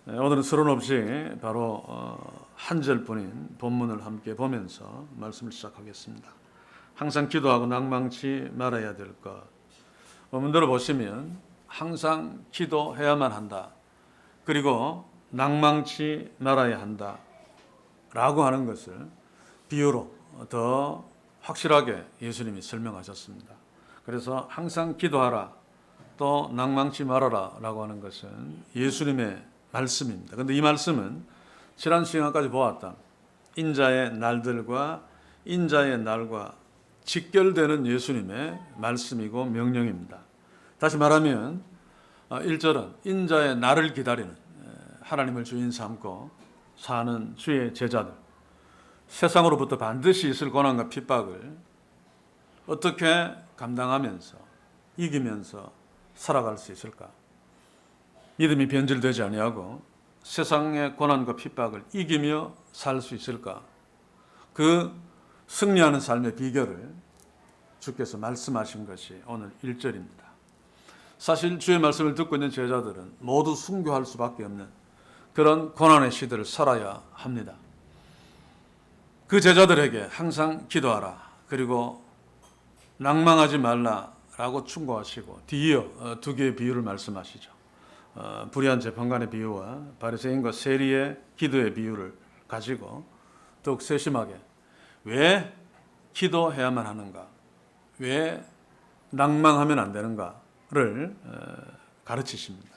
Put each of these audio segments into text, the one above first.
오늘은 서론 없이 바로 한 절뿐인 본문을 함께 보면서 말씀을 시작하겠습니다. 항상 기도하고 낭망치 말아야 될 것. 본문대로 보시면 항상 기도해야만 한다. 그리고 낭망치 말아야 한다. 라고 하는 것을 비유로 더 확실하게 예수님이 설명하셨습니다. 그래서 항상 기도하라. 또 낭망치 말아라 라고 하는 것은 예수님의 말씀입니다. 그런데 이 말씀은 지난 시간까지 보았던 인자의 날들과 인자의 날과 직결되는 예수님의 말씀이고 명령입니다. 다시 말하면 1절은 인자의 날을 기다리는 하나님을 주인 삼고 사는 주의 제자들, 세상으로부터 반드시 있을 고난과 핍박을 어떻게 감당하면서 이기면서 살아갈 수 있을까? 믿음이 변질되지 아니하고 세상의 고난과 핍박을 이기며 살 수 있을까? 그 승리하는 삶의 비결을 주께서 말씀하신 것이 오늘 1절입니다. 사실 주의 말씀을 듣고 있는 제자들은 모두 순교할 수밖에 없는 그런 고난의 시대를 살아야 합니다. 그 제자들에게 항상 기도하라. 그리고 낭망하지 말라라고 충고하시고 뒤이어 두 개의 비유를 말씀하시죠. 불의한 재판관의 비유와 바리새인과 세리의 기도의 비유를 가지고 더욱 세심하게 왜 기도해야만 하는가, 왜 낭망하면 안 되는가를 가르치십니다.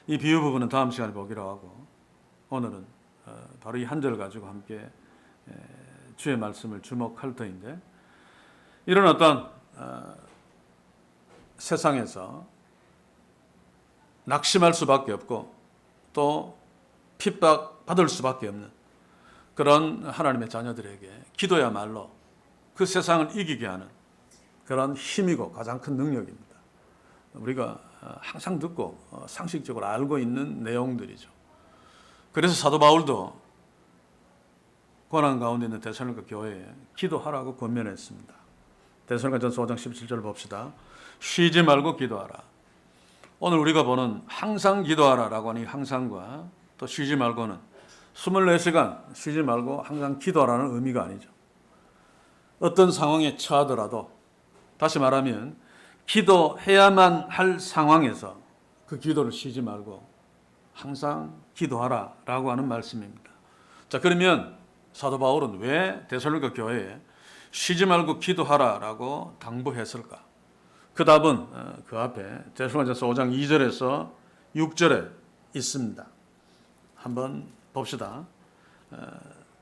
이 비유 부분은 다음 시간에 보기로 하고 오늘은 바로 이 한 절 가지고 함께 주의 말씀을 주목할 터인데, 이런 어떤 세상에서 낙심할 수밖에 없고 또 핍박받을 수밖에 없는 그런 하나님의 자녀들에게 기도야말로 그 세상을 이기게 하는 그런 힘이고 가장 큰 능력입니다. 우리가 항상 듣고 상식적으로 알고 있는 내용들이죠. 그래서 사도 바울도 고난 가운데 있는 데살로니가 교회에 기도하라고 권면했습니다. 데살로니가전서 5장 17절 봅시다. 쉬지 말고 기도하라. 오늘 우리가 보는 항상 기도하라라고 하는 이 항상과 또 쉬지 말고는 24시간 쉬지 말고 항상 기도하라는 의미가 아니죠. 어떤 상황에 처하더라도, 다시 말하면 기도해야만 할 상황에서 그 기도를 쉬지 말고 항상 기도하라라고 하는 말씀입니다. 자, 그러면 사도 바울은 왜 데살로니가 교회에 쉬지 말고 기도하라라고 당부했을까? 그 답은 그 앞에 데살로니가전서 5장 2절에서 6절에 있습니다. 한번 봅시다.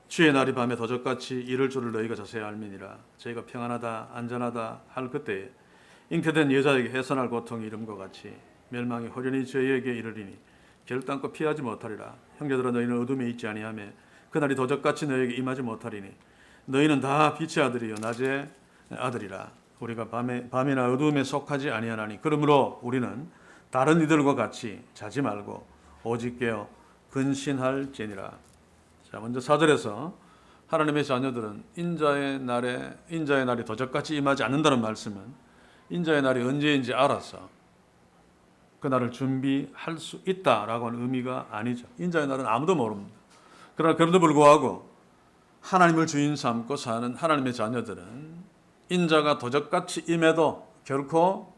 주의 날이 밤에 도적같이 이를 줄을 너희가 자세히 알미니라. 저희가 평안하다 안전하다 할 그때에 잉태된 여자에게 해산할 고통이 이름과 같이 멸망이 호련히 저희에게 이르리니 결단코 피하지 못하리라. 형제들아 너희는 어둠에 있지 아니하며 그날이 도적같이 너희에게 임하지 못하리니 너희는 다 빛의 아들이요 낮의 아들이라. 우리가 밤이나 어두움에 속하지 아니하나니 그러므로 우리는 다른 이들과 같이 자지 말고 오직 깨어 근신할지니라. 자, 먼저 4절에서 하나님의 자녀들은 인자의 날이 도적같이 임하지 않는다는 말씀은 인자의 날이 언제인지 알아서 그 날을 준비할 수 있다라고 하는 의미가 아니죠. 인자의 날은 아무도 모릅니다. 그러나 그럼에도 불구하고 하나님을 주인 삼고 사는 하나님의 자녀들은 인자가 도적같이 임해도 결코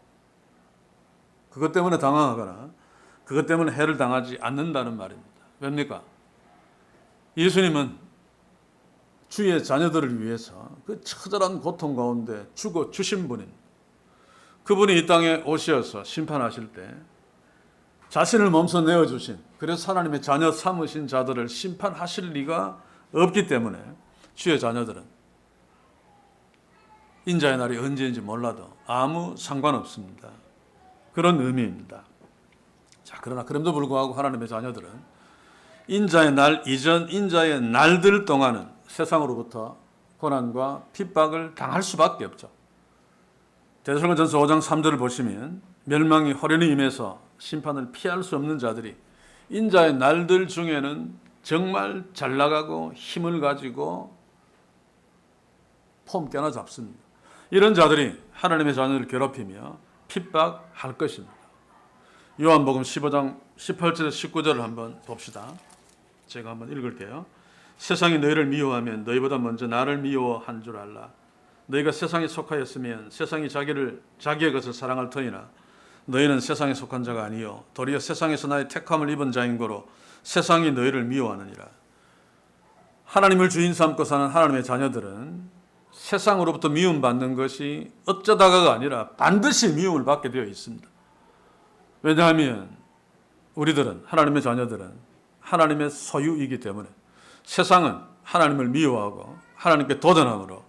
그것 때문에 당황하거나 그것 때문에 해를 당하지 않는다는 말입니다. 왜입니까? 예수님은 주의 자녀들을 위해서 그 처절한 고통 가운데 죽어 주신 분입니다. 그분이 이 땅에 오셔서 심판하실 때 자신을 몸소 내어주신, 그래서 하나님의 자녀 삼으신 자들을 심판하실 리가 없기 때문에 주의 자녀들은 인자의 날이 언제인지 몰라도 아무 상관없습니다. 그런 의미입니다. 자, 그러나 그럼에도 불구하고 하나님의 자녀들은 인자의 날 이전 인자의 날들 동안은 세상으로부터 고난과 핍박을 당할 수밖에 없죠. 데살로니가전서 5장 3절을 보시면 멸망이 호련히 임해서 심판을 피할 수 없는 자들이 인자의 날들 중에는 정말 잘 나가고 힘을 가지고 폼 깨나 잡습니다. 이런 자들이 하나님의 자녀를 괴롭히며 핍박할 것입니다. 요한복음 15장 18절에서 19절을 한번 봅시다. 제가 한번 읽을게요. 세상이 너희를 미워하면 너희보다 먼저 나를 미워한 줄 알라. 너희가 세상에 속하였으면 세상이 자기의 것을 사랑할 터이나 너희는 세상에 속한 자가 아니요 도리어 세상에서 나의 택함을 입은 자인 거로 세상이 너희를 미워하느니라. 하나님을 주인 삼고 사는 하나님의 자녀들은 세상으로부터 미움받는 것이 어쩌다가가 아니라 반드시 미움을 받게 되어 있습니다. 왜냐하면 우리들은, 하나님의 자녀들은 하나님의 소유이기 때문에 세상은 하나님을 미워하고 하나님께 도전함으로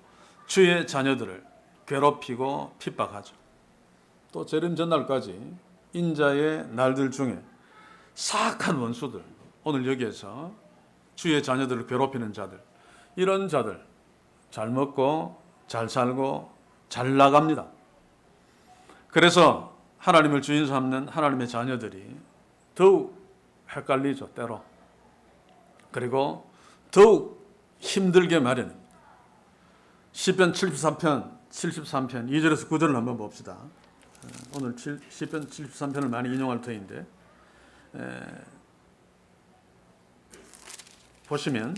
주의 자녀들을 괴롭히고 핍박하죠. 또 재림 전날까지 인자의 날들 중에 사악한 원수들, 오늘 여기에서 주의 자녀들을 괴롭히는 자들, 이런 자들 잘 먹고 잘 살고 잘 나갑니다. 그래서 하나님을 주인 삼는 하나님의 자녀들이 더욱 헷갈리죠, 때로. 그리고 더욱 힘들게 마련입니다. 시편 73편 2절에서 9절을 한번 봅시다. 오늘 시편 73편을 많이 인용할 터인데 보시면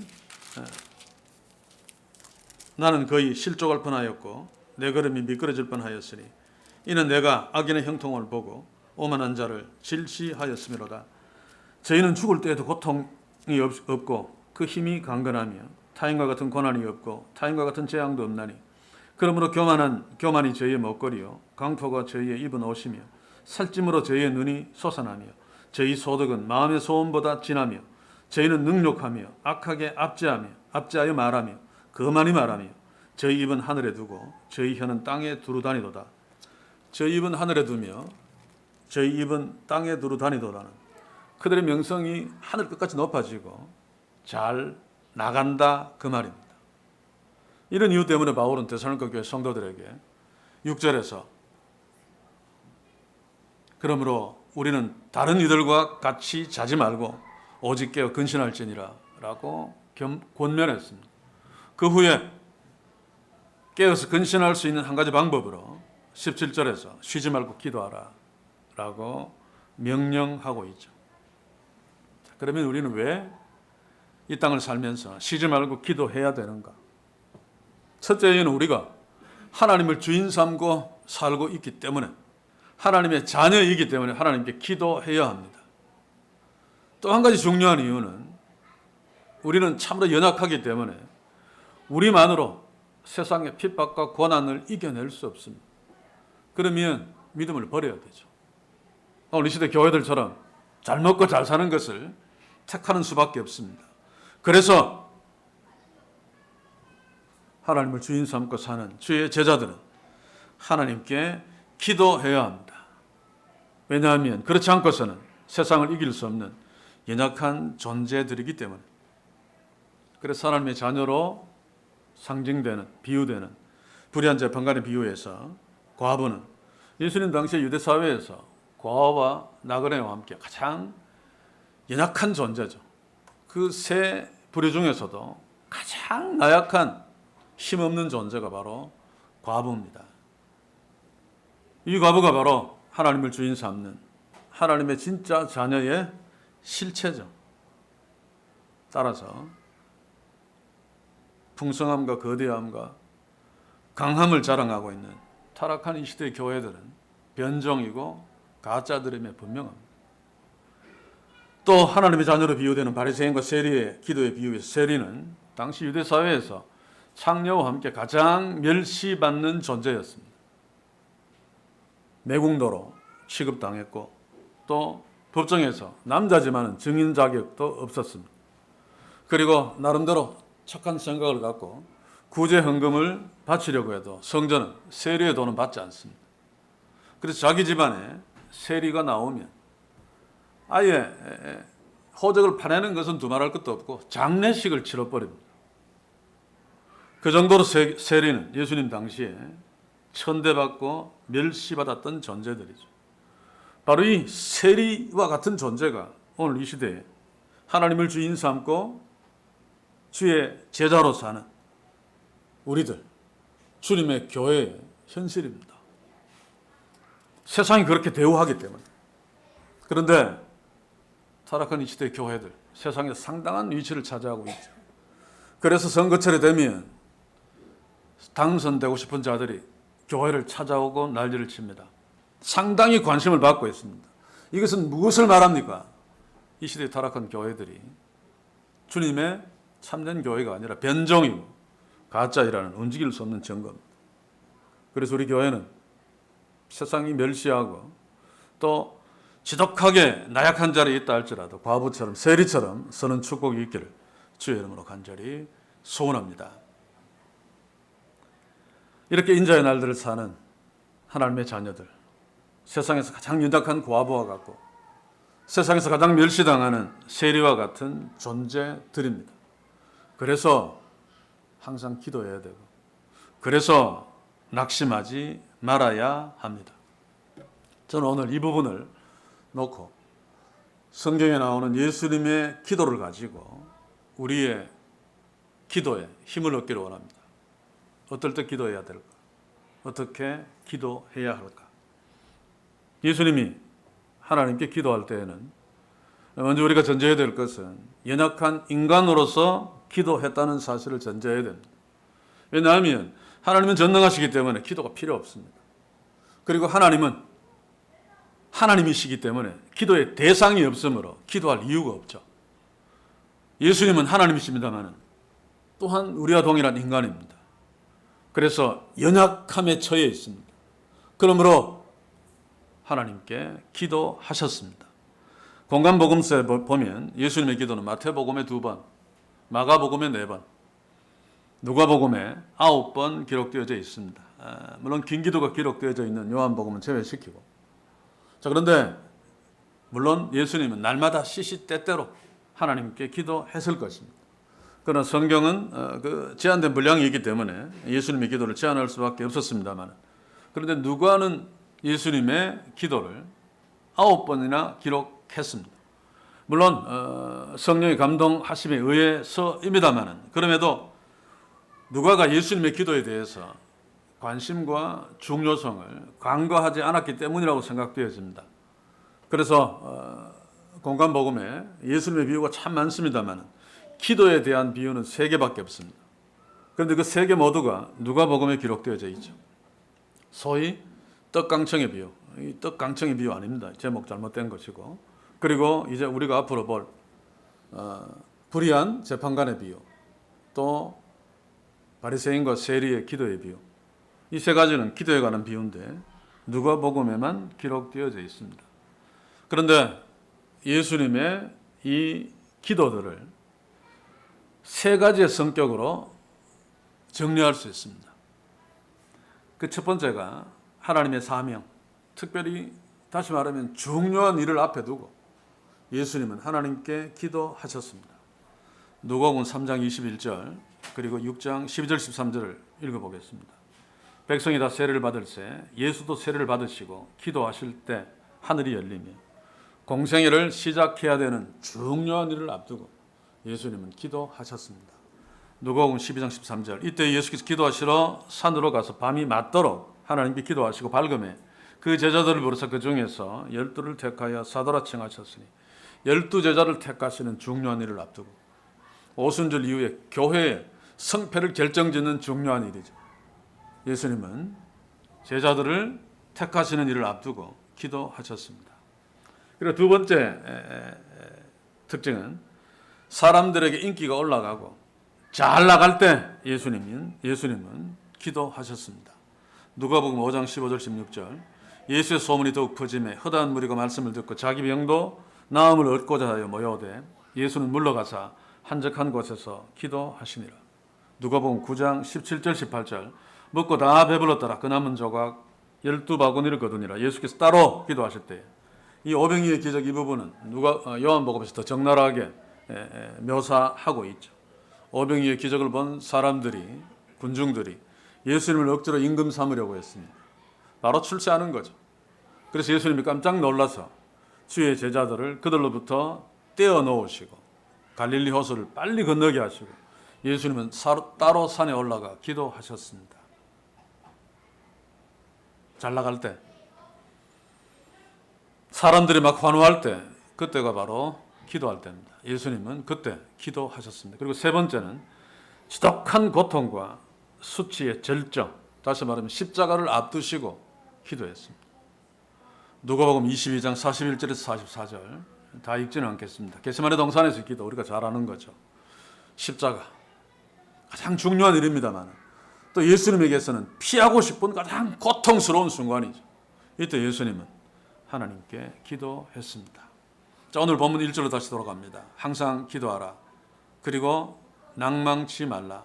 나는 거의 실족할 뻔하였고 내 걸음이 미끄러질 뻔하였으니 이는 내가 악인의 형통을 보고 오만한 자를 질시하였음이로다. 저희는 죽을 때에도 고통이 없고 그 힘이 강건하며 타인과 같은 고난이 없고 타인과 같은 재앙도 없나니 그러므로 교만이 저희의 먹거리요 강포가 저희의 입은 옷이며 살찜으로 저희의 눈이 솟아나며 저희 소득은 마음의 소원보다 진하며 저희는 능욕하며 악하게 압제하여 말하며 거만히 말하며 저희 입은 하늘에 두고 저희 혀는 땅에 두루 다니도다. 저희 입은 하늘에 두며 저희 입은 땅에 두루 다니도다는 그들의 명성이 하늘 끝까지 높아지고 잘 나간다 그 말입니다. 이런 이유 때문에 바울은 데살로니가 교회 성도들에게 6절에서 그러므로 우리는 다른 이들과 같이 자지 말고 오직 깨어 근신할지니라 라고 권면했습니다. 그 후에 깨어서 근신할 수 있는 한 가지 방법으로 17절에서 쉬지 말고 기도하라 라고 명령하고 있죠. 그러면 우리는 왜 이 땅을 살면서 쉬지 말고 기도해야 되는가? 첫째 이유는 우리가 하나님을 주인 삼고 살고 있기 때문에, 하나님의 자녀이기 때문에 하나님께 기도해야 합니다. 또 한 가지 중요한 이유는 우리는 참으로 연약하기 때문에 우리만으로 세상의 핍박과 고난을 이겨낼 수 없습니다. 그러면 믿음을 버려야 되죠. 오늘 이 시대 교회들처럼 잘 먹고 잘 사는 것을 택하는 수밖에 없습니다. 그래서 하나님을 주인 삼고 사는 주의 제자들은 하나님께 기도해야 합니다. 왜냐하면 그렇지 않고서는 세상을 이길 수 없는 연약한 존재들이기 때문에. 그래서 하나님의 자녀로 상징되는, 비유되는 불의한 재판관의 비유에서 과부는 예수님 당시 유대 사회에서 고아와 나그네와 함께 가장 연약한 존재죠. 그 세 부류 중에서도 가장 나약한 힘없는 존재가 바로 과부입니다. 이 과부가 바로 하나님을 주인 삼는 하나님의 진짜 자녀의 실체죠. 따라서 풍성함과 거대함과 강함을 자랑하고 있는 타락한 이 시대의 교회들은 변종이고 가짜들임에 분명합니다. 또 하나님의 자녀로 비유되는 바리새인과 세리의 기도의 비유에서 세리는 당시 유대 사회에서 창녀와 함께 가장 멸시받는 존재였습니다. 매국노로 취급당했고 또 법정에서 남자지만 증인 자격도 없었습니다. 그리고 나름대로 착한 생각을 갖고 구제 헌금을 바치려고 해도 성전은 세리의 돈은 받지 않습니다. 그래서 자기 집안에 세리가 나오면 아예 호적을 파내는 것은 두말할 것도 없고 장례식을 치러버립니다. 그 정도로 세리는 예수님 당시에 천대받고 멸시받았던 존재들이죠. 바로 이 세리와 같은 존재가 오늘 이 시대에 하나님을 주인 삼고 주의 제자로 사는 우리들, 주님의 교회의 현실입니다. 세상이 그렇게 대우하기 때문에. 그런데 타락한 이 시대의 교회들, 세상에 상당한 위치를 차지하고 있죠. 그래서 선거철이 되면 당선되고 싶은 자들이 교회를 찾아오고 난리를 칩니다. 상당히 관심을 받고 있습니다. 이것은 무엇을 말합니까? 이 시대에 타락한 교회들이 주님의 참된 교회가 아니라 변종이고 가짜이라는 움직일 수 없는 증거입니다. 그래서 우리 교회는 세상이 멸시하고 또 지독하게 나약한 자리에 있다 할지라도 과부처럼 세리처럼 서는 축복이 있기를 주의 이름으로 간절히 소원합니다. 이렇게 인자의 날들을 사는 하나님의 자녀들, 세상에서 가장 연약한 과부와 같고 세상에서 가장 멸시당하는 세리와 같은 존재들입니다. 그래서 항상 기도해야 되고 그래서 낙심하지 말아야 합니다. 저는 오늘 이 부분을 놓고 성경에 나오는 예수님의 기도를 가지고 우리의 기도에 힘을 얻기를 원합니다. 어떨 때 기도해야 될까? 어떻게 기도해야 할까? 예수님이 하나님께 기도할 때에는 먼저 우리가 전제해야 될 것은 연약한 인간으로서 기도했다는 사실을 전제해야 됩니다. 왜냐하면 하나님은 전능하시기 때문에 기도가 필요 없습니다. 그리고 하나님은 하나님이시기 때문에 기도의 대상이 없으므로 기도할 이유가 없죠. 예수님은 하나님이십니다만 또한 우리와 동일한 인간입니다. 그래서 연약함에 처해 있습니다. 그러므로 하나님께 기도하셨습니다. 공간복음서에 보면 예수님의 기도는 마태복음에 2번, 마가복음에 4번, 누가복음에 9번 기록되어져 있습니다. 물론 긴 기도가 기록되어져 있는 요한복음은 제외시키고. 자, 그런데 물론 예수님은 날마다 시시때때로 하나님께 기도했을 것입니다. 그러나 성경은 제한된 분량이 있기 때문에 예수님의 기도를 제한할 수밖에 없었습니다만, 그런데 누가는 예수님의 기도를 9번이나 기록했습니다. 물론 성령의 감동하심에 의해서입니다만, 그럼에도 누가가 예수님의 기도에 대해서 관심과 중요성을 간과하지 않았기 때문이라고 생각되어집니다. 그래서 공간복음에 예수님의 비유가 참 많습니다만 기도에 대한 비유는 3개밖에 없습니다. 그런데 그 3개 모두가 누가복음에 기록되어져 있죠. 소위 떡강청의 비유. 이 떡강청의 비유 아닙니다. 제목 잘못된 것이고. 그리고 이제 우리가 앞으로 볼 불의한 재판관의 비유, 또 바리새인과 세리의 기도의 비유. 이 3가지는 기도에 관한 비유인데 누가복음에만 기록되어져 있습니다. 그런데 예수님의 이 기도들을 3가지의 성격으로 정리할 수 있습니다. 그 첫 번째가 하나님의 사명, 특별히 다시 말하면 중요한 일을 앞에 두고 예수님은 하나님께 기도하셨습니다. 누가복음 3장 21절 그리고 6장 12절 13절을 읽어보겠습니다. 백성이 다 세례를 받을새 예수도 세례를 받으시고 기도하실 때 하늘이 열리며 공생애를 시작해야 되는 중요한 일을 앞두고 예수님은 기도하셨습니다. 누가복음 12장 13절 이때 예수께서 기도하시러 산으로 가서 밤이 맞도록 하나님께 기도하시고 밝음에 그 제자들을 부르사 그 중에서 12를 택하여 사도라 칭하셨으니 12제자를 택하시는 중요한 일을 앞두고 오순절 이후에 교회의 성패를 결정짓는 중요한 일이죠. 예수님은 제자들을 택하시는 일을 앞두고 기도하셨습니다. 그리고 두 번째 특징은 사람들에게 인기가 올라가고 잘 나갈 때 예수님은 기도하셨습니다. 누가복음 5장 15절 16절 예수의 소문이 더욱 퍼지매 허다한 무리가 말씀을 듣고 자기 병도 나음을 얻고자 하여 모여오되 예수는 물러가사 한적한 곳에서 기도하시니라. 누가복음 9장 17절 18절 먹고 다 배불렀더라 그 남은 조각 12바구니를 거두니라. 예수께서 따로 기도하실 때 이 오병이의 기적 이 부분은 요한복음에서 더 적나라하게 묘사하고 있죠. 오병이의 기적을 본 사람들이 군중들이 예수님을 억지로 임금 삼으려고 했습니다. 바로 출세하는 거죠. 그래서 예수님이 깜짝 놀라서 주의 제자들을 그들로부터 떼어놓으시고 갈릴리 호수를 빨리 건너게 하시고 예수님은 따로 산에 올라가 기도하셨습니다. 잘 나갈 때 사람들이 막 환호할 때 그때가 바로 기도할 때입니다. 예수님은 그때 기도하셨습니다. 그리고 세 번째는 지독한 고통과 수치의 절정, 다시 말하면 십자가를 앞두시고 기도했습니다. 누가복음 22장 41절에서 44절 다 읽지는 않겠습니다. 겟세마네 동산에서 기도 우리가 잘 아는 거죠. 십자가 가장 중요한 일입니다만 또 예수님에게서는 피하고 싶은 가장 고통스러운 순간이죠. 이때 예수님은 하나님께 기도했습니다. 자, 오늘 본문 1절로 다시 돌아갑니다. 항상 기도하라. 그리고 낭망치 말라.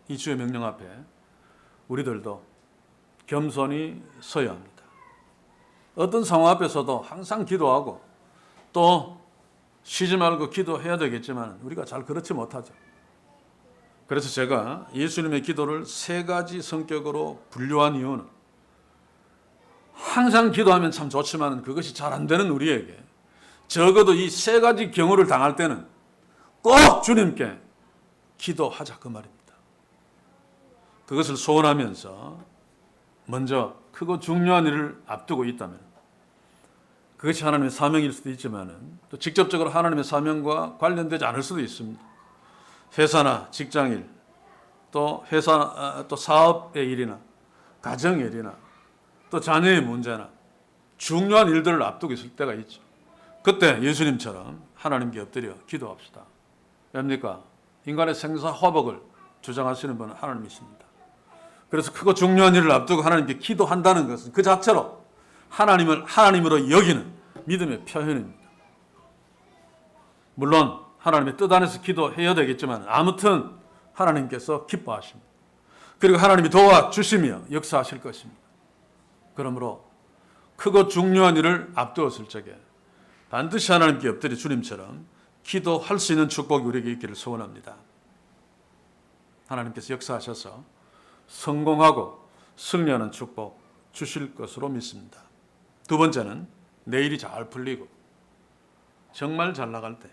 이 주의 명령 앞에 우리들도 겸손히 서야 합니다. 어떤 상황 앞에서도 항상 기도하고 또 쉬지 말고 기도해야 되겠지만 우리가 잘 그렇지 못하죠. 그래서 제가 예수님의 기도를 세 가지 성격으로 분류한 이유는 항상 기도하면 참 좋지만 그것이 잘 안 되는 우리에게 적어도 이 세 가지 경우를 당할 때는 꼭 주님께 기도하자 그 말입니다. 그것을 소원하면서 먼저 크고 중요한 일을 앞두고 있다면 그것이 하나님의 사명일 수도 있지만 또 직접적으로 하나님의 사명과 관련되지 않을 수도 있습니다. 회사나 직장일, 또 회사, 또 사업의 일이나 가정의 일이나 또 자녀의 문제나 중요한 일들을 앞두고 있을 때가 있죠. 그때 예수님처럼 하나님께 엎드려 기도합시다. 왜입니까? 인간의 생사 화복을 주장하시는 분은 하나님이십니다. 그래서 크고 중요한 일을 앞두고 하나님께 기도한다는 것은 그 자체로 하나님을 하나님으로 여기는 믿음의 표현입니다. 물론 하나님의 뜻 안에서 기도해야 되겠지만 아무튼 하나님께서 기뻐하십니다. 그리고 하나님이 도와주시며 역사하실 것입니다. 그러므로 크고 중요한 일을 앞두었을 적에 반드시 하나님께 엎드려 주님처럼 기도할 수 있는 축복이 우리에게 있기를 소원합니다. 하나님께서 역사하셔서 성공하고 승리하는 축복 주실 것으로 믿습니다. 두 번째는 내 일이 잘 풀리고 정말 잘 나갈 때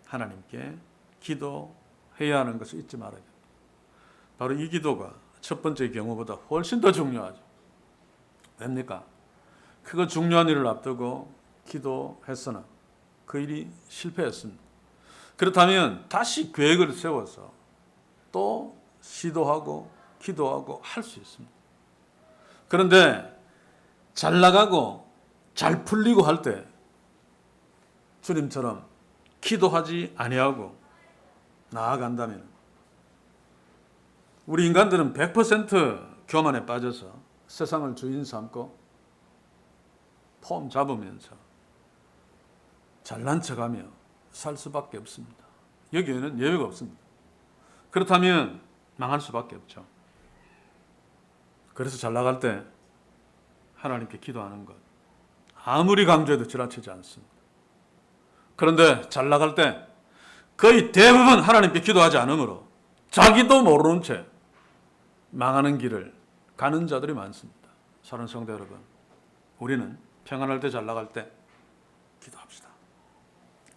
하나님께 기도해야 하는 것을 잊지 말아야 됩니다. 바로 이 기도가 첫 번째 경우보다 훨씬 더 중요하죠. 왜입니까? 그거 중요한 일을 앞두고 기도했으나 그 일이 실패했습니다. 그렇다면 다시 계획을 세워서 또 시도하고 기도하고 할 수 있습니다. 그런데 잘 나가고 잘 풀리고 할 때 주님처럼 기도하지 아니하고 나아간다면 우리 인간들은 100% 교만에 빠져서 세상을 주인 삼고 폼 잡으면서 잘난 척하며 살 수밖에 없습니다. 여기에는 예외가 없습니다. 그렇다면 망할 수밖에 없죠. 그래서 잘 나갈 때 하나님께 기도하는 것 아무리 강조해도 지나치지 않습니다. 그런데 잘 나갈 때 거의 대부분 하나님께 기도하지 않으므로 자기도 모르는 채 망하는 길을 가는 자들이 많습니다. 사랑하는 성도 여러분, 우리는 평안할 때 잘 나갈 때 기도합시다.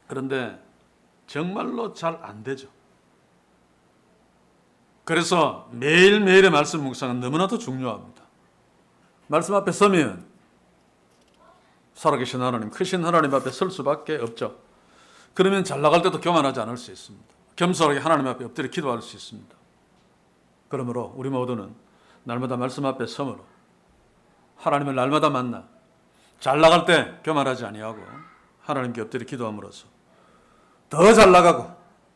그런데 정말로 잘 안 되죠. 그래서 매일매일의 말씀 묵상은 너무나도 중요합니다. 말씀 앞에 서면 살아계신 하나님, 크신 하나님 앞에 설 수밖에 없죠. 그러면 잘 나갈 때도 교만하지 않을 수 있습니다. 겸손하게 하나님 앞에 엎드려 기도할 수 있습니다. 그러므로 우리 모두는 날마다 말씀 앞에 섬으로 하나님을 날마다 만나 잘 나갈 때 교만하지 아니하고 하나님께 엎드려 기도함으로써 더 잘 나가고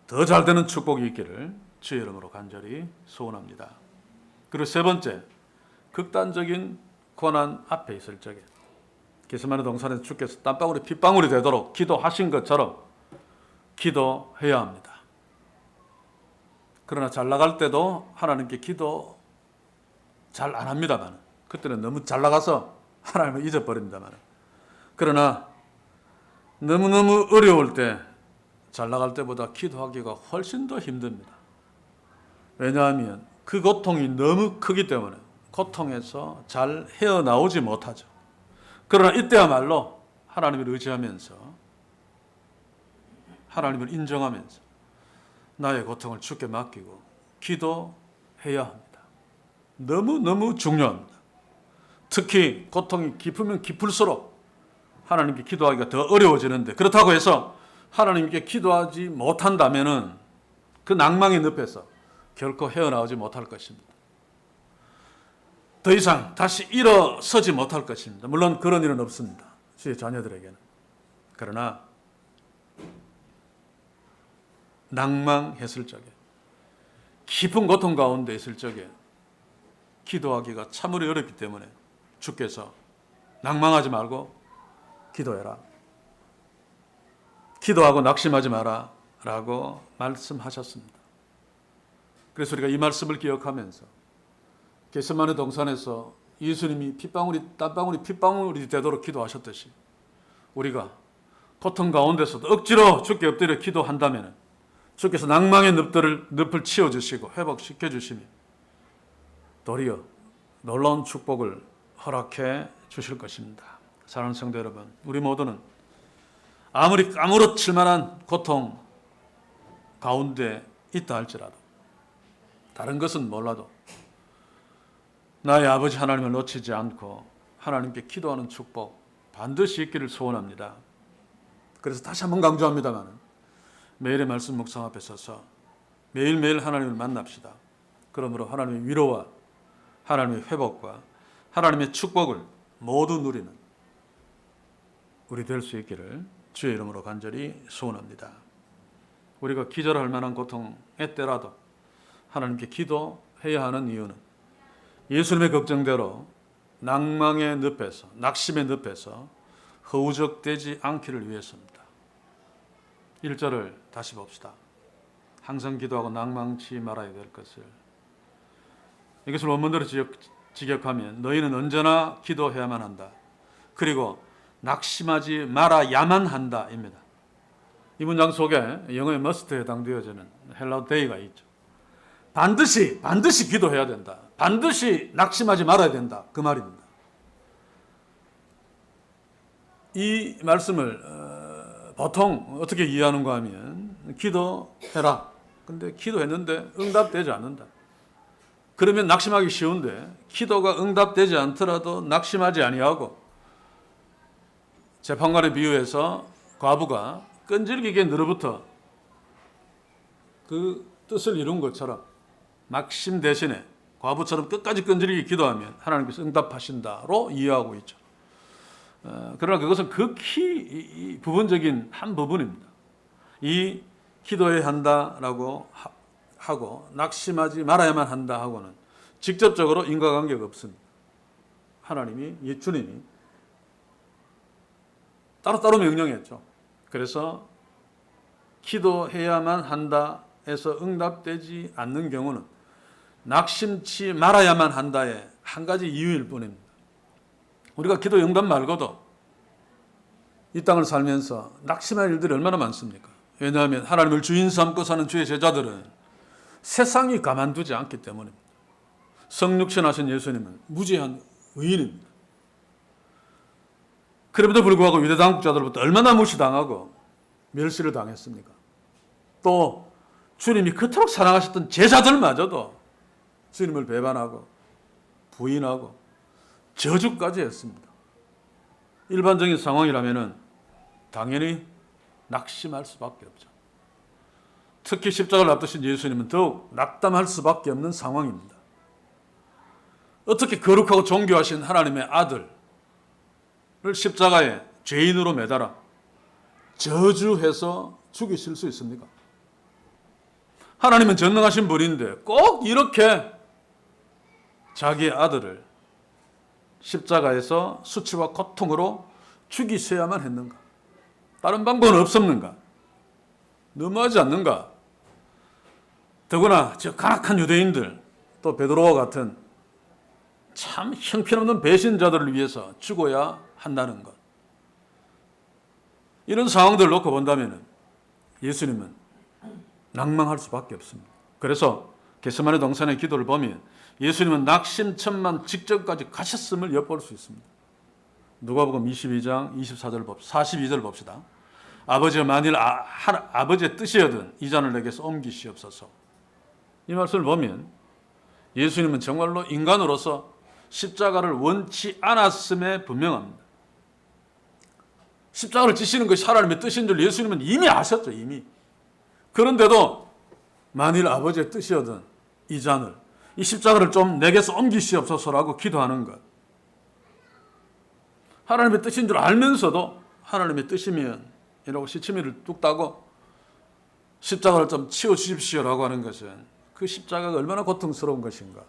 더 잘 되는 축복이 있기를 주의 이름으로 간절히 소원합니다. 그리고 세 번째, 극단적인 고난 앞에 있을 적에 겟세마네 동산에서 주께서 땀방울이 핏방울이 되도록 기도하신 것처럼 기도해야 합니다. 그러나 잘 나갈 때도 하나님께 기도 잘 안 합니다만 그때는 너무 잘 나가서 하나님을 잊어버립니다만 그러나 너무너무 어려울 때 잘 나갈 때보다 기도하기가 훨씬 더 힘듭니다. 왜냐하면 그 고통이 너무 크기 때문에 고통에서 잘 헤어나오지 못하죠. 그러나 이때야말로 하나님을 의지하면서 하나님을 인정하면서 나의 고통을 주께 맡기고 기도해야 합니다. 너무너무 중요합니다. 특히 고통이 깊으면 깊을수록 하나님께 기도하기가 더 어려워지는데, 그렇다고 해서 하나님께 기도하지 못한다면은 그 낭망의 늪에서 결코 헤어나오지 못할 것입니다. 더 이상 다시 일어서지 못할 것입니다. 물론 그런 일은 없습니다, 주의 자녀들에게는. 그러나 낭망했을 적에, 깊은 고통 가운데 있을 적에 기도하기가 참으로 어렵기 때문에 주께서 낭망하지 말고 기도해라, 기도하고 낙심하지 마라 라고 말씀하셨습니다. 그래서 우리가 이 말씀을 기억하면서 겟세마네 동산에서 예수님이 땀방울이 되도록 기도하셨듯이 우리가 고통 가운데서도 억지로 주께 엎드려 기도한다면 주께서 낭망의 늪을 치워주시고 회복시켜 주시며 도리어 놀라운 축복을 허락해 주실 것입니다. 사랑하는 성도 여러분, 우리 모두는 아무리 까무러칠 만한 고통 가운데 있다 할지라도, 다른 것은 몰라도 나의 아버지 하나님을 놓치지 않고 하나님께 기도하는 축복 반드시 있기를 소원합니다. 그래서 다시 한번 강조합니다만, 매일의 말씀 묵상 앞에 서서 매일매일 하나님을 만납시다. 그러므로 하나님의 위로와 하나님의 회복과 하나님의 축복을 모두 누리는 우리 될 수 있기를 주의 이름으로 간절히 소원합니다. 우리가 기절할 만한 고통의 때라도 하나님께 기도해야 하는 이유는 예수님의 걱정대로 낭망의 늪에서, 낙심의 늪에서 허우적대지 않기를 위해서입니다. 1절을 다시 봅시다. 항상 기도하고 낭망치 말아야 될 것을. 이것을 원문대로 직역하면 너희는 언제나 기도해야만 한다. 그리고 낙심하지 말아야만 한다 입니다. 이 문장 속에 영어의 must에 해당되어지는 헬라어 day가 있죠. 반드시 기도해야 된다. 반드시 낙심하지 말아야 된다. 그 말입니다. 이 말씀을 보통 어떻게 이해하는가 하면 기도해라. 근데 기도했는데 응답되지 않는다. 그러면 낙심하기 쉬운데 기도가 응답되지 않더라도 낙심하지 아니하고, 재판관의 비유에서 과부가 끈질기게 늘어붙어 그 뜻을 이룬 것처럼 낙심 대신에 과부처럼 끝까지 끈질기게 기도하면 하나님께서 응답하신다로 이해하고 있죠. 그러나 그것은 극히 부분적인 한 부분입니다. 이 기도해야 한다라고 하고 낙심하지 말아야만 한다 하고는 직접적으로 인과관계가 없습니다. 하나님이, 주님이 따로따로 명령했죠. 그래서 기도해야만 한다 해서 응답되지 않는 경우는 낙심치 말아야만 한다의 한 가지 이유일 뿐입니다. 우리가 기도 응답 말고도 이 땅을 살면서 낙심할 일들이 얼마나 많습니까? 왜냐하면 하나님을 주인 삼고 사는 주의 제자들은 세상이 가만두지 않기 때문입니다. 성육신 하신 예수님은 무죄한 의인입니다. 그럼에도 불구하고 유대 당국자들로부터 얼마나 무시당하고 멸시를 당했습니까? 또 주님이 그토록 사랑하셨던 제자들마저도 주님을 배반하고 부인하고 저주까지 했습니다. 일반적인 상황이라면 당연히 낙심할 수밖에 없죠. 특히 십자가를 앞두신 예수님은 더욱 낙담할 수밖에 없는 상황입니다. 어떻게 거룩하고 존귀하신 하나님의 아들을 십자가에 죄인으로 매달아 저주해서 죽이실 수 있습니까? 하나님은 전능하신 분인데 꼭 이렇게 자기의 아들을 십자가에서 수치와 고통으로 죽이셔야만 했는가? 다른 방법은 없었는가? 너무하지 않는가? 더구나 저 간악한 유대인들, 또 베드로와 같은 참 형편없는 배신자들을 위해서 죽어야 한다는 것. 이런 상황들을 놓고 본다면 예수님은 낭망할 수밖에 없습니다. 그래서 겟세마네 동산의 기도를 보면 예수님은 낙심천만 직전까지 가셨음을 엿볼 수 있습니다. 누가복음 22장 42절 봅시다. 아버지가 만일 아버지의 뜻이여든 이 잔을 내게서 옮기시옵소서. 이 말씀을 보면 예수님은 정말로 인간으로서 십자가를 원치 않았음에 분명합니다. 십자가를 지시는 것이 하나님의 뜻인 줄 예수님은 이미 아셨죠. 이미. 그런데도 만일 아버지의 뜻이거든 이 잔을, 이 십자가를 좀 내게서 옮기시옵소서라고 기도하는 것. 하나님의 뜻인 줄 알면서도 하나님의 뜻이면 이라고 시치미를 뚝 따고 십자가를 좀 치워주십시오라고 하는 것은 그 십자가가 얼마나 고통스러운 것인가.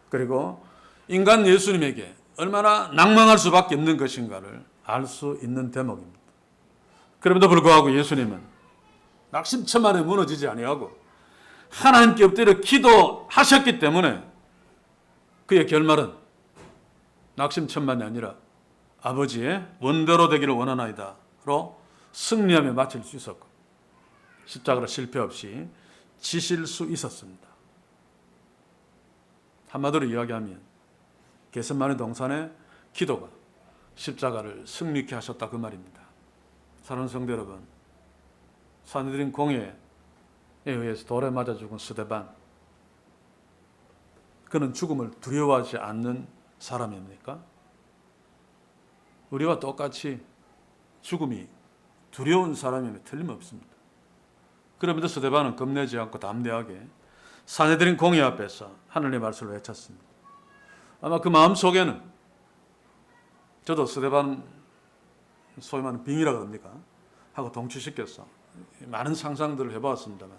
그리고 인간 예수님에게 얼마나 낭망할 수밖에 없는 것인가를 알 수 있는 대목입니다. 그럼에도 불구하고 예수님은 낙심천만에 무너지지 아니하고 하나님께 엎드려 기도하셨기 때문에 그의 결말은 낙심천만이 아니라 아버지의 원대로 되기를 원하나이다로 승리하며 마칠 수 있었고 십자가로 실패 없이 지실 수 있었습니다. 한마디로 이야기하면 겟세마네 동산의 기도가 십자가를 승리케 하셨다 그 말입니다. 사랑하는 성도 여러분, 산헤드린 공회에 의해서 돌에 맞아 죽은 스데반, 그는 죽음을 두려워하지 않는 사람입니까? 우리와 똑같이 죽음이 두려운 사람이면 틀림없습니다. 그럼에도 스데반은 겁내지 않고 담대하게 산헤드린 공회 앞에서 하늘의 말씀을 외쳤습니다. 아마 그 마음 속에는 저도 스데반 소위 말하는 빙이라 그럽니까? 하고 동치시켰어. 많은 상상들을 해보았습니다만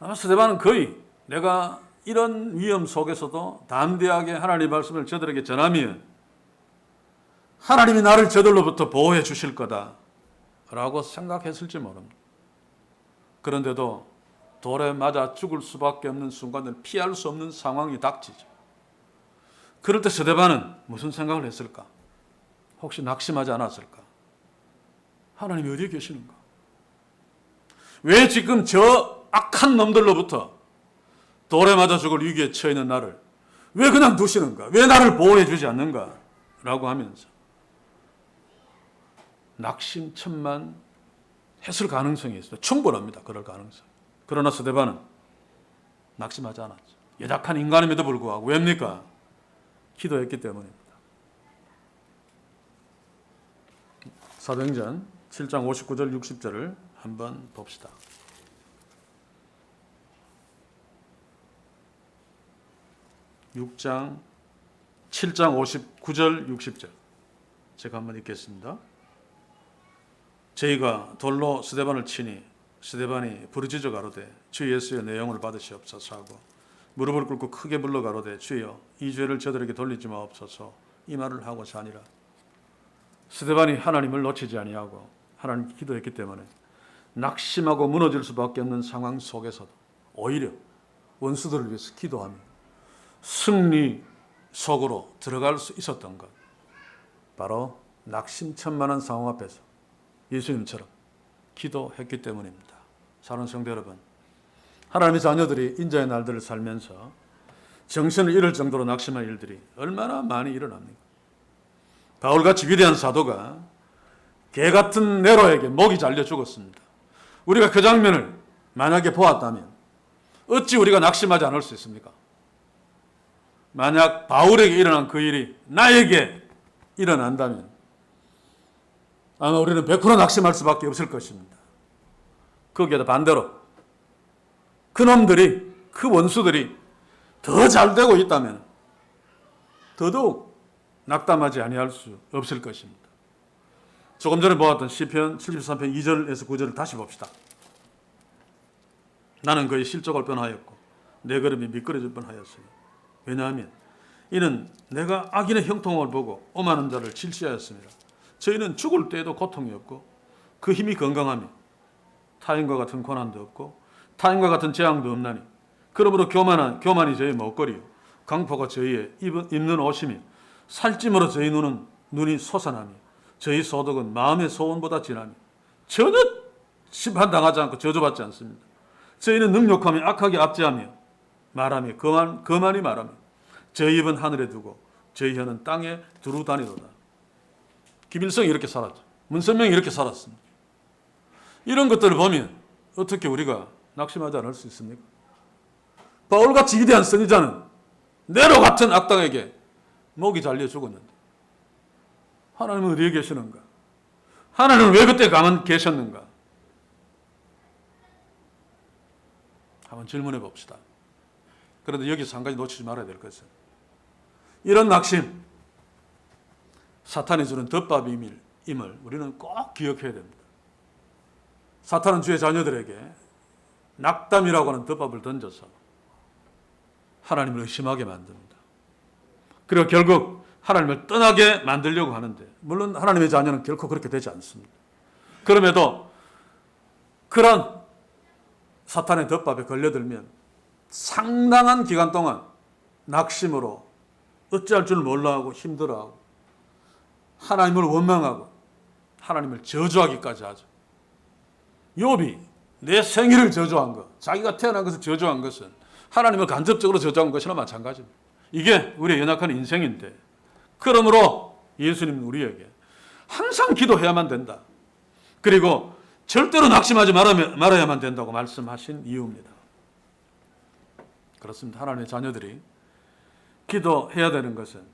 아마 스데반은 거의 내가 이런 위험 속에서도 담대하게 하나님의 말씀을 저들에게 전하면 하나님이 나를 저들로부터 보호해 주실 거다라고 생각했을지 모릅니다. 그런데도 돌에 맞아 죽을 수밖에 없는 순간을 피할 수 없는 상황이 닥치죠. 그럴 때 스데반은 무슨 생각을 했을까? 혹시 낙심하지 않았을까? 하나님이 어디에 계시는가? 왜 지금 저 악한 놈들로부터 돌에 맞아 죽을 위기에 처해 있는 나를 왜 그냥 두시는가? 왜 나를 보호해 주지 않는가? 라고 하면서 낙심천만 했을 가능성이 있어요. 충분합니다. 그럴 가능성. 그러나 스데반은 낙심하지 않았죠. 연약한 인간임에도 불구하고 왜입니까? 기도했기 때문입니다. 사도행전 7장 59절 60절을 한번 봅시다. 7장 59절 60절 제가 한번 읽겠습니다. 저희가 돌로 스데반을 치니 스데반이 부르짖어 가로되 주 예수의 내 영을 받으시옵소서 하고 무릎을 꿇고 크게 불러 가로되 주여 이 죄를 저들에게 돌리지 마옵소서 이 말을 하고자 하니라. 스데반이 하나님을 놓치지 아니하고 하나님께 기도했기 때문에 낙심하고 무너질 수밖에 없는 상황 속에서도 오히려 원수들을 위해서 기도하며 승리 속으로 들어갈 수 있었던 것, 바로 낙심천만한 상황 앞에서 예수님처럼 기도했기 때문입니다. 사랑하는 성도 여러분, 하나님의 자녀들이 인자의 날들을 살면서 정신을 잃을 정도로 낙심한 일들이 얼마나 많이 일어납니까? 바울같이 위대한 사도가 개 같은 네로에게 목이 잘려 죽었습니다. 우리가 그 장면을 만약에 보았다면 어찌 우리가 낙심하지 않을 수 있습니까? 만약 바울에게 일어난 그 일이 나에게 일어난다면 아마 우리는 100% 낙심할 수밖에 없을 것입니다. 거기에다 반대로 그놈들이, 그 원수들이 더 잘되고 있다면 더더욱 낙담하지 아니할 수 없을 것입니다. 조금 전에 보았던 시편 73편 2절에서 9절을 다시 봅시다. 나는 그의 실족할 뻔하였고 내 걸음이 미끄러질 뻔하였으니 왜냐하면 이는 내가 악인의 형통을 보고 오만한 자를 질시하였습니다. 저희는 죽을 때에도 고통이 없고 그 힘이 건강하며 타인과 같은 고난도 없고 타인과 같은 재앙도 없나니 그러므로 교만이 저희 먹거리요 강포가 저희의 입는 옷이며 살찜으로 저희 눈이 솟아나며 저희 소득은 마음의 소원보다 진하며 전혀 심판당하지 않고 저주받지 않습니다. 저희는 능욕하며 악하게 압제하며 말하며 거만히 말하며 저희 입은 하늘에 두고 저희 혀는 땅에 두루 다니도다. 김일성이 이렇게 살았죠. 문선명이 이렇게 살았습니다. 이런 것들을 보면 어떻게 우리가 낙심하지 않을 수 있습니까? 바울같이 위대한 선지자는 네로 같은 악당에게 목이 잘려 죽었는데 하나님은 어디에 계시는가? 하나님은 왜 그때 가만 계셨는가? 한번 질문해 봅시다. 그런데 여기서 한 가지 놓치지 말아야 될 것은 이런 낙심, 사탄이 주는 덮밥임을 우리는 꼭 기억해야 됩니다. 사탄은 주의 자녀들에게 낙담이라고 하는 덮밥을 던져서 하나님을 의심하게 만듭니다. 그리고 결국 하나님을 떠나게 만들려고 하는데, 물론 하나님의 자녀는 결코 그렇게 되지 않습니다. 그럼에도 그런 사탄의 덮밥에 걸려들면 상당한 기간 동안 낙심으로 어찌할 줄 몰라하고 힘들어하고 하나님을 원망하고 하나님을 저주하기까지 하죠. 욥이 내 생일을 저주한 것, 자기가 태어난 것을 저주한 것은 하나님을 간접적으로 저주한 것이나 마찬가지입니다. 이게 우리의 연약한 인생인데, 그러므로 예수님은 우리에게 항상 기도해야만 된다. 그리고 절대로 낙심하지 말아야만 된다고 말씀하신 이유입니다. 그렇습니다. 하나님의 자녀들이 기도해야 되는 것은,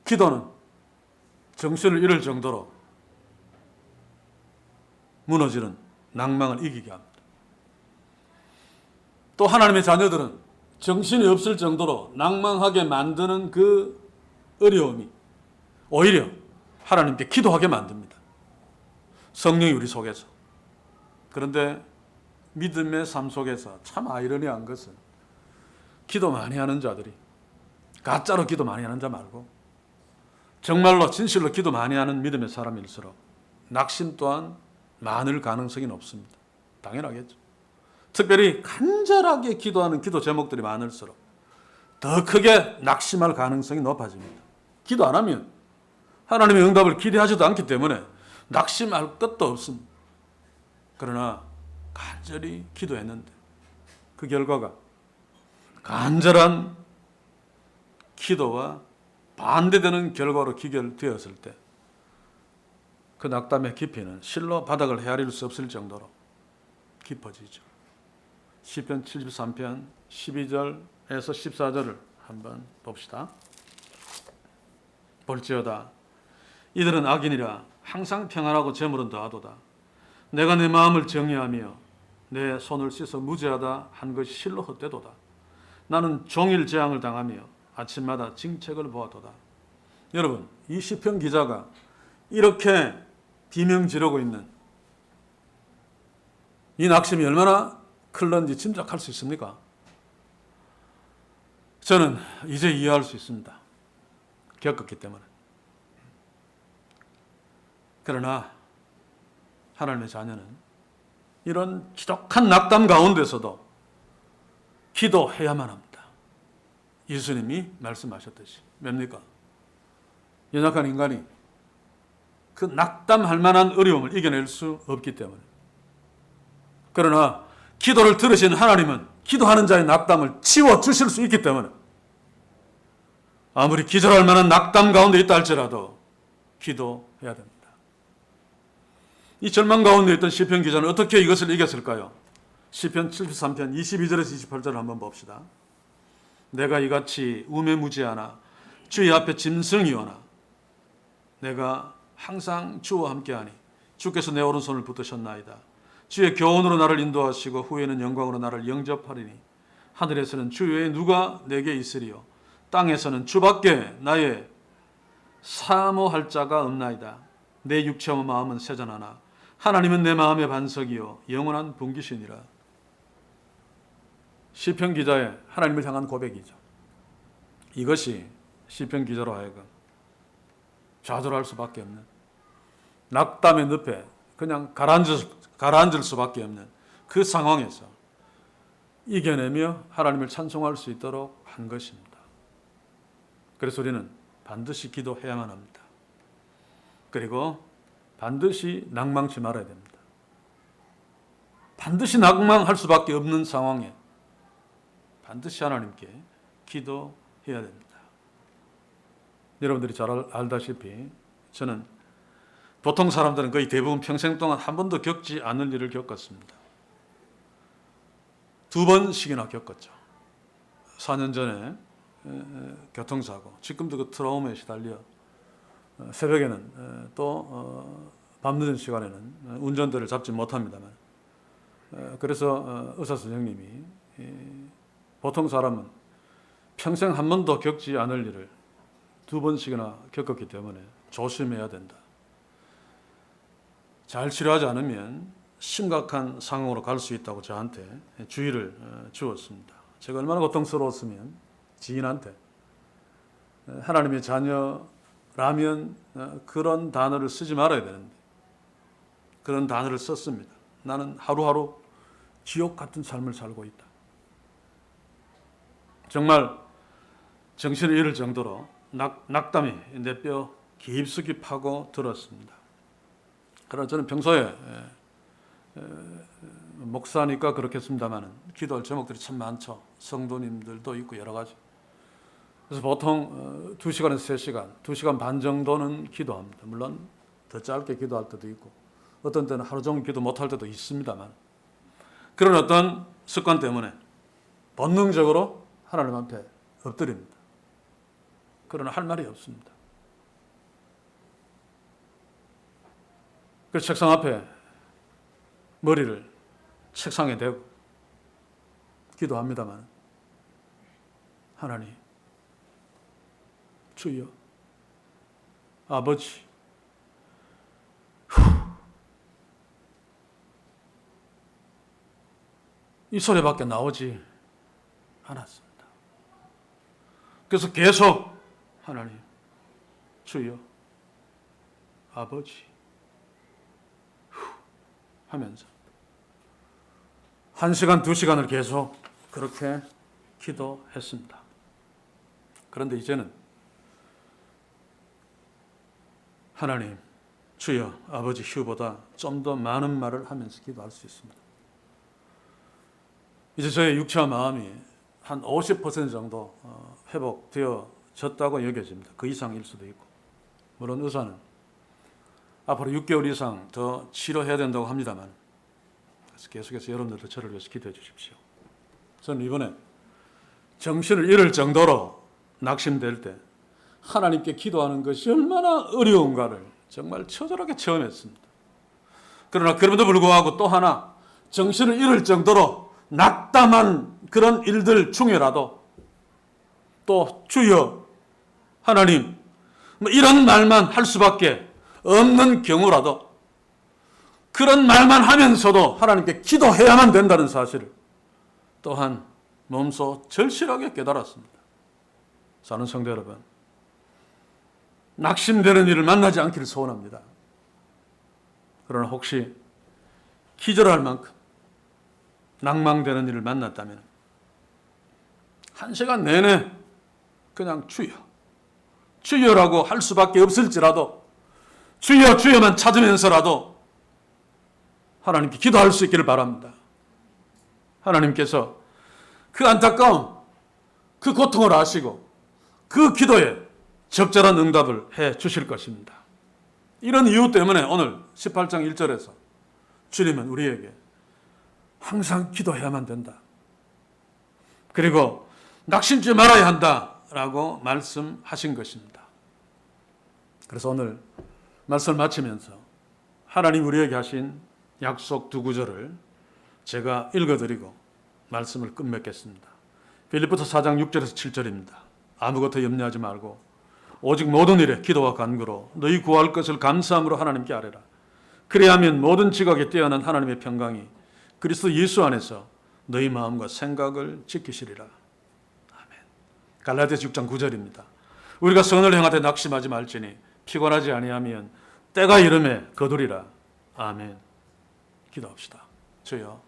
기도는 정신을 잃을 정도로 무너지는 낭망을 이기게 합니다. 또 하나님의 자녀들은 정신이 없을 정도로 낭망하게 만드는 그 어려움이 오히려 하나님께 기도하게 만듭니다. 성령이 우리 속에서. 그런데 믿음의 삶 속에서 참 아이러니한 것은 기도 많이 하는 자들이 가짜로 기도 많이 하는 자 말고 정말로 진실로 기도 많이 하는 믿음의 사람일수록 낙심 또한 많을 가능성이 높습니다. 당연하겠죠. 특별히 간절하게 기도하는 기도 제목들이 많을수록 더 크게 낙심할 가능성이 높아집니다. 기도 안 하면 하나님의 응답을 기대하지도 않기 때문에 낙심할 것도 없습니다. 그러나 간절히 기도했는데 그 결과가 간절한 기도와 반대되는 결과로 기결되었을 때 그 낙담의 깊이는 실로 바닥을 헤아릴 수 없을 정도로 깊어지죠. 시편 73편 12절에서 14절을 한번 봅시다. 볼지어다 이들은 악인이라 항상 평안하고 재물은 더하도다. 내가 내 마음을 정의하며 내 손을 씻어 무죄하다 한 것이 실로 헛되도다. 나는 종일 재앙을 당하며 아침마다 징책을 보아도다. 여러분, 이 시편 기자가 이렇게 비명 지르고 있는 이 낙심이 얼마나 클런지 짐작할 수 있습니까? 저는 이제 이해할 수 있습니다. 겪었기 때문에. 그러나 하나님의 자녀는 이런 지독한 낙담 가운데서도 기도해야만 합니다. 예수님이 말씀하셨듯이. 뭡니까? 연약한 인간이 그 낙담할 만한 어려움을 이겨낼 수 없기 때문에. 그러나 기도를 들으신 하나님은 기도하는 자의 낙담을 치워주실 수 있기 때문에 아무리 기절할 만한 낙담 가운데 있다 할지라도 기도해야 됩니다. 이 절망 가운데 있던 시편 기자는 어떻게 이것을 이겼을까요? 시편 73편 22절에서 28절을 한번 봅시다. 내가 이같이 우매무지하나 주의 앞에 짐승이오나 내가 항상 주와 함께하니 주께서 내 오른손을 붙드셨나이다. 주의 교훈으로 나를 인도하시고 후에는 영광으로 나를 영접하리니 하늘에서는 주 외에 누가 내게 있으리요 땅에서는 주밖에 나의 사모할 자가 없나이다. 내 육체와 마음은 세전하나 하나님은 내 마음의 반석이요 영원한 분기시니라. 시편 기자의 하나님을 향한 고백이죠. 이것이 시편 기자로 하여금 좌절할 수밖에 없는, 낙담의 늪에 그냥 가라앉을 수밖에 없는 그 상황에서 이겨내며 하나님을 찬송할 수 있도록 한 것입니다. 그래서 우리는 반드시 기도해야만 합니다. 그리고 반드시 낭망치 말아야 됩니다. 반드시 낭망할 수밖에 없는 상황에 반드시 하나님께 기도해야 됩니다. 여러분들이 잘 알다시피 저는 보통 사람들은 거의 대부분 평생 동안 한 번도 겪지 않을 일을 겪었습니다. 2번씩이나 겪었죠. 4년 전에 교통사고, 지금도 그 트라우마에 시달려 새벽에는 또 밤늦은 시간에는 운전대를 잡지 못합니다만, 그래서 의사 선생님이 보통 사람은 평생 한 번도 겪지 않을 일을 2번씩이나 겪었기 때문에 조심해야 된다. 잘 치료하지 않으면 심각한 상황으로 갈 수 있다고 저한테 주의를 주었습니다. 제가 얼마나 고통스러웠으면 지인한테 하나님의 자녀라면 그런 단어를 쓰지 말아야 되는데 그런 단어를 썼습니다. 나는 하루하루 지옥 같은 삶을 살고 있다. 정말 정신을 잃을 정도로 낙담이 내 뼈 깊숙이 파고 들었습니다. 그러나 저는 평소에 목사니까 그렇겠습니다만 기도할 제목들이 참 많죠. 성도님들도 있고 여러 가지. 그래서 보통 2시간에서 3시간, 2시간 반 정도는 기도합니다. 물론 더 짧게 기도할 때도 있고 어떤 때는 하루 종일 기도 못할 때도 있습니다만, 그런 어떤 습관 때문에 본능적으로 하나님 앞에 엎드립니다. 그러나 할 말이 없습니다. 그래서 책상 앞에 머리를 책상에 대고 기도합니다만, 하나님, 주여, 아버지, 이 소리밖에 나오지 않았습니다. 그래서 계속 하나님, 주여, 아버지 하면서 1시간, 2시간을 계속 그렇게 기도했습니다. 그런데 이제는 하나님, 주여, 아버지 휴보다 좀 더 많은 말을 하면서 기도할 수 있습니다. 이제 저의 육체와 마음이 한 50% 정도 회복되어졌다고 여겨집니다. 그 이상일 수도 있고, 물론 의사는 앞으로 6개월 이상 더 치료해야 된다고 합니다만, 그래서 계속해서 여러분들도 저를 위해서 기도해 주십시오. 저는 이번에 정신을 잃을 정도로 낙심될 때 하나님께 기도하는 것이 얼마나 어려운가를 정말 처절하게 체험했습니다. 그러나 그럼에도 불구하고 또 하나, 정신을 잃을 정도로 낙담한 그런 일들 중에라도 또 주여, 하나님, 이런 말만 할 수밖에 없는 경우라도 그런 말만 하면서도 하나님께 기도해야만 된다는 사실을 또한 몸소 절실하게 깨달았습니다. 사는 성도 여러분, 낙심되는 일을 만나지 않기를 소원합니다. 그러나 혹시 기절할 만큼 낭망되는 일을 만났다면 1시간 내내 그냥 주여, 주여라고 할 수밖에 없을지라도 주여, 주여만 찾으면서라도 하나님께 기도할 수 있기를 바랍니다. 하나님께서 그 안타까움, 그 고통을 아시고 그 기도에 적절한 응답을 해 주실 것입니다. 이런 이유 때문에 오늘 18장 1절에서 주님은 우리에게 항상 기도해야만 된다, 그리고 낙심치 말아야 한다라고 말씀하신 것입니다. 그래서 오늘 말씀을 마치면서 하나님 우리에게 하신 약속 2구절을 제가 읽어드리고 말씀을 끝맺겠습니다. 빌립보서 4장 6절에서 7절입니다. 아무것도 염려하지 말고 오직 모든 일에 기도와 간구로 너희 구할 것을 감사함으로 하나님께 아뢰라. 그리하면 모든 지각에 뛰어난 하나님의 평강이 그리스도 예수 안에서 너희 마음과 생각을 지키시리라. 아멘. 갈라디아서 6장 9절입니다. 우리가 선을 행하되 낙심하지 말지니 피곤하지 아니하면 때가 이름에 거두리라. 아멘. 기도합시다. 주여,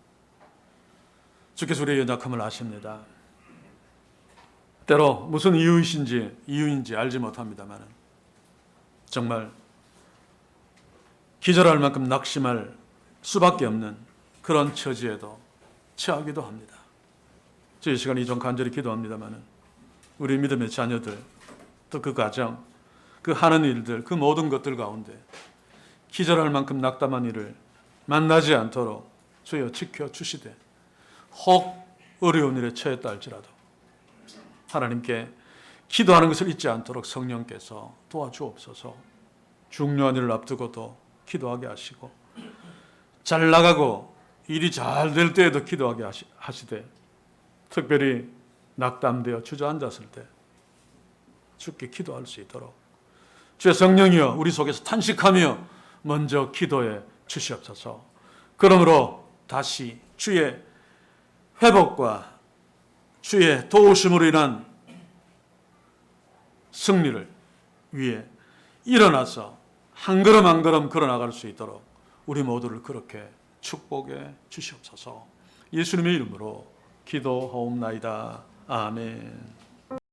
주께서 우리의 연약함을 아십니다. 때로 무슨 이유인지 알지 못합니다만 정말 기절할 만큼 낙심할 수밖에 없는 그런 처지에도 처하기도 합니다. 저 이 시간에 좀 간절히 기도합니다만 우리 믿음의 자녀들, 또 그 가정, 그 하는 일들, 그 모든 것들 가운데 기절할 만큼 낙담한 일을 만나지 않도록 주여 지켜주시되, 혹 어려운 일에 처했다 할지라도 하나님께 기도하는 것을 잊지 않도록 성령께서 도와주옵소서. 중요한 일을 앞두고도 기도하게 하시고, 잘 나가고 일이 잘 될 때에도 기도하게 하시되, 특별히 낙담되어 주저앉았을 때 주께 기도할 수 있도록 주의 성령이여 우리 속에서 탄식하며 먼저 기도해 주시옵소서. 그러므로 다시 주의 회복과 주의 도우심으로 인한 승리를 위해 일어나서 한 걸음 한 걸음 걸어나갈 수 있도록 우리 모두를 그렇게 축복해 주시옵소서. 예수님의 이름으로 기도하옵나이다. 아멘.